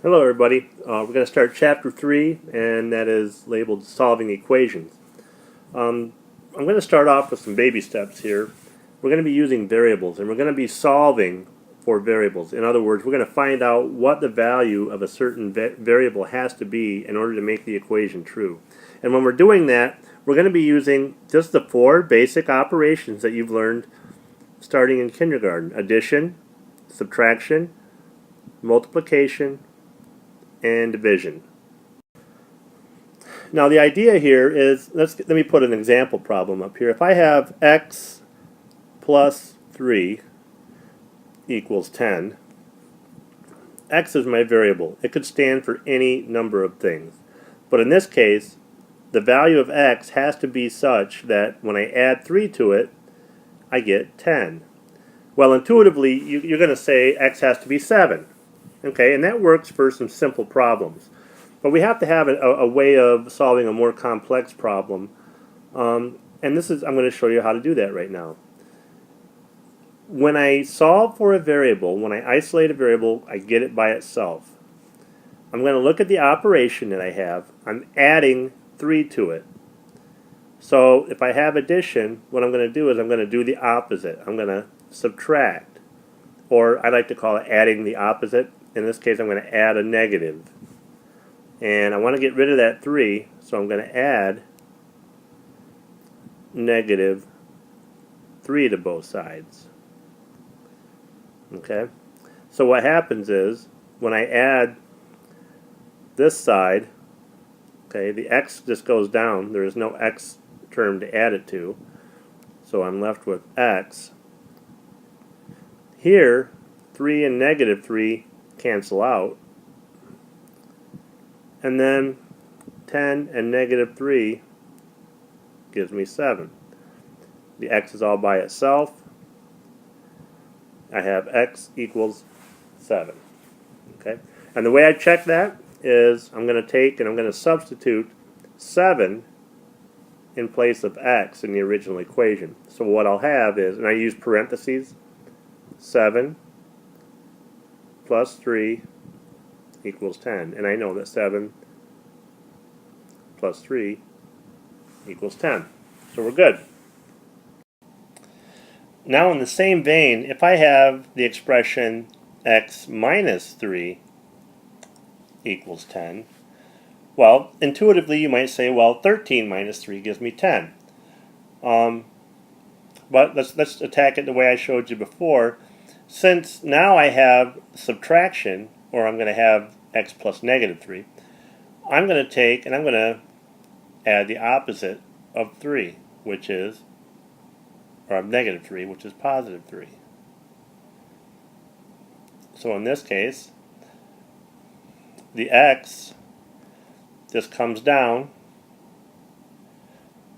Hello everybody. We're going to start chapter 3, and that is labeled Solving Equations. I'm going to start off with some baby steps here. We're going to be using variables, and we're going to be solving for variables. In other words, we're going to find out what the value of a certain variable has to be in order to make the equation true. And when we're doing that, we're going to be using just the 4 basic operations that you've learned starting in kindergarten: addition, subtraction, multiplication, and division. Now the idea here is, let me put an example problem up here. If I have x plus 3 equals 10, x is my variable. It could stand for any number of things. But in this case, the value of x has to be such that when I add 3 to it, I get 10. Well, intuitively, you're going to say x has to be 7. Okay, and that works for some simple problems. But we have to have a way of solving a more complex problem. And I'm going to show you how to do that right now. When I solve for a variable, when I isolate a variable, I get it by itself. I'm going to look at the operation that I have. I'm adding 3 to it. So if I have addition, what I'm going to do is I'm going to do the opposite. I'm going to subtract. Or I like to call it adding the opposite. In this case, I'm going to add a negative. And I want to get rid of that 3, so I'm going to add negative 3 to both sides. Okay? So what happens is, when I add this side, okay, the x just goes down. There is no x term to add it to. So I'm left with x. Here, 3 and negative 3 cancel out. And then 10 and negative 3 gives me 7. The x is all by itself. I have x equals 7. Okay? And the way I check that is I'm going to take and I'm going to substitute 7 in place of x in the original equation. So what I'll have is, and I use parentheses, 7 plus 3 equals 10. And I know that 7 plus 3 equals 10. So we're good. Now in the same vein, if I have the expression x minus 3 equals 10, well, intuitively you might say, well, 13 minus 3 gives me 10. But let's attack it the way I showed you before. Since now I have subtraction, or I'm going to have x plus negative 3, I'm going to take and I'm going to add the opposite of 3, which is, or of negative 3, which is positive 3. So in this case, the x just comes down.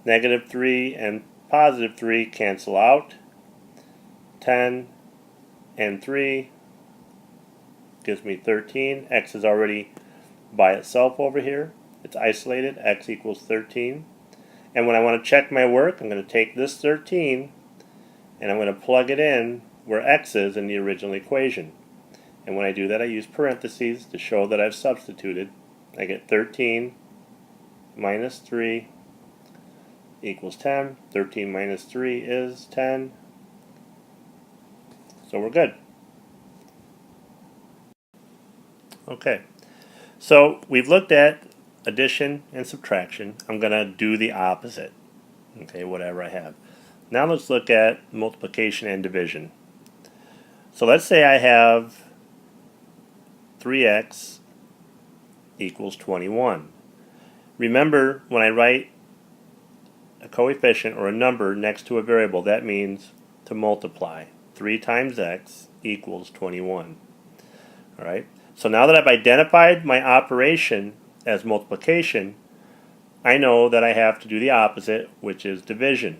Negative 3 and positive 3 cancel out. 10 and 3 gives me 13. X is already by itself over here. It's isolated. X equals 13. And when I want to check my work, I'm going to take this 13 and I'm going to plug it in where x is in the original equation. And when I do that, I use parentheses to show that I've substituted. I get 13 minus 3 equals 10. 13 minus 3 is 10. So we're good. Okay. So we've looked at addition and subtraction. I'm going to do the opposite. Okay, whatever I have. Now let's look at multiplication and division. So let's say I have 3x equals 21. Remember, when I write a coefficient or a number next to a variable, that means to multiply. 3 times x equals 21. All right. So now that I've identified my operation as multiplication, I know that I have to do the opposite, which is division.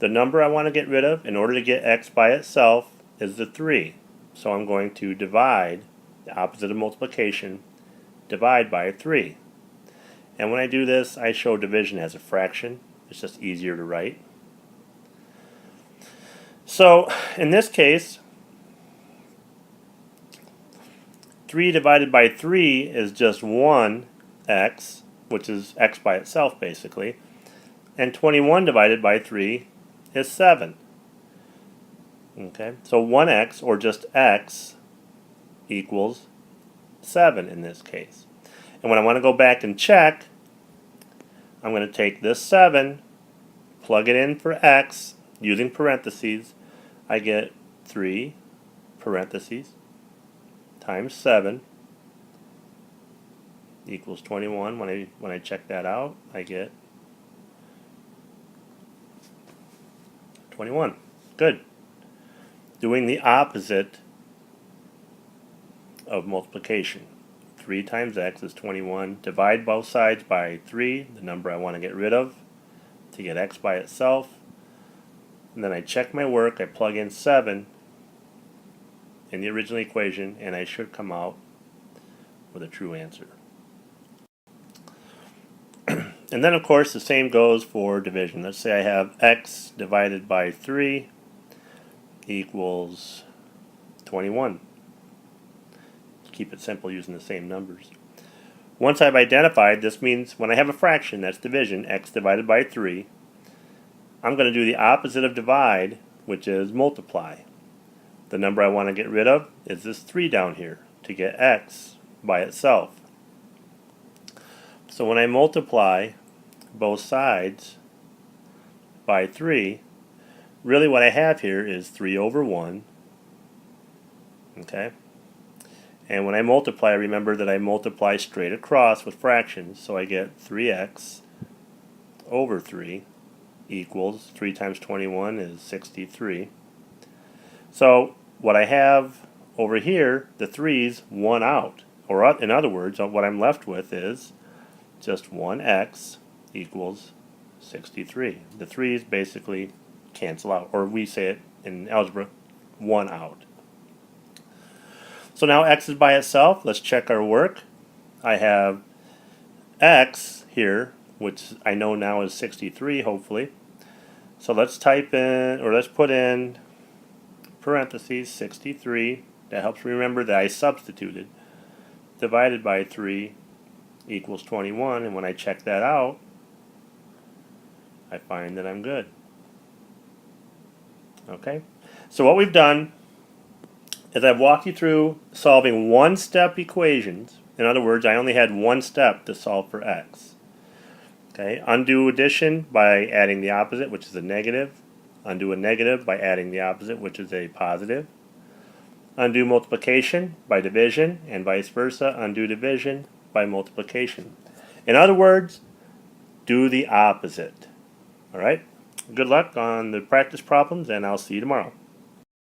The number I want to get rid of in order to get x by itself is the 3. So I'm going to divide the opposite of multiplication, divide by 3. And when I do this, I show division as a fraction. It's just easier to write. So in this case, 3 divided by 3 is just 1x, which is x by itself basically. And 21 divided by 3 is 7. Okay, so 1x, or just x, equals 7 in this case. And when I want to go back and check, I'm going to take this 7, plug it in for x, using parentheses. I get 3 parentheses times 7 equals 21. When I check that out, I get 21. Good. Doing the opposite of multiplication. 3 times x is 21. Divide both sides by 3, the number I want to get rid of, to get x by itself. And then I check my work, I plug in 7 in the original equation, and I should come out with a true answer. And then of course the same goes for division. Let's say I have x divided by 3 equals 21. Keep it simple using the same numbers. Once I've identified, this means when I have a fraction, that's division, x divided by 3, I'm going to do the opposite of divide, which is multiply. The number I want to get rid of is this 3 down here, to get x by itself. So when I multiply both sides by 3, really what I have here is 3 over 1. Okay? And when I multiply, remember that I multiply straight across with fractions, so I get 3x over 3 equals 3 times 21 is 63. So what I have over here, the 3's one out. Or in other words, what I'm left with is just 1x equals 63. The 3's basically cancel out, or we say it in algebra, 1 out. So now x is by itself. Let's check our work. I have x here, which I know now is 63, hopefully. So let's type in, or let's put in parentheses 63. That helps me remember that I substituted. Divided by 3 equals 21, and when I check that out, I find that I'm good. Okay? So what we've done is I've walked you through solving one-step equations. In other words, I only had one step to solve for x. Okay, undo addition by adding the opposite, which is a negative. Undo a negative by adding the opposite, which is a positive. Undo multiplication by division, and vice versa. Undo division by multiplication. In other words, do the opposite. All right? Good luck on the practice problems, and I'll see you tomorrow.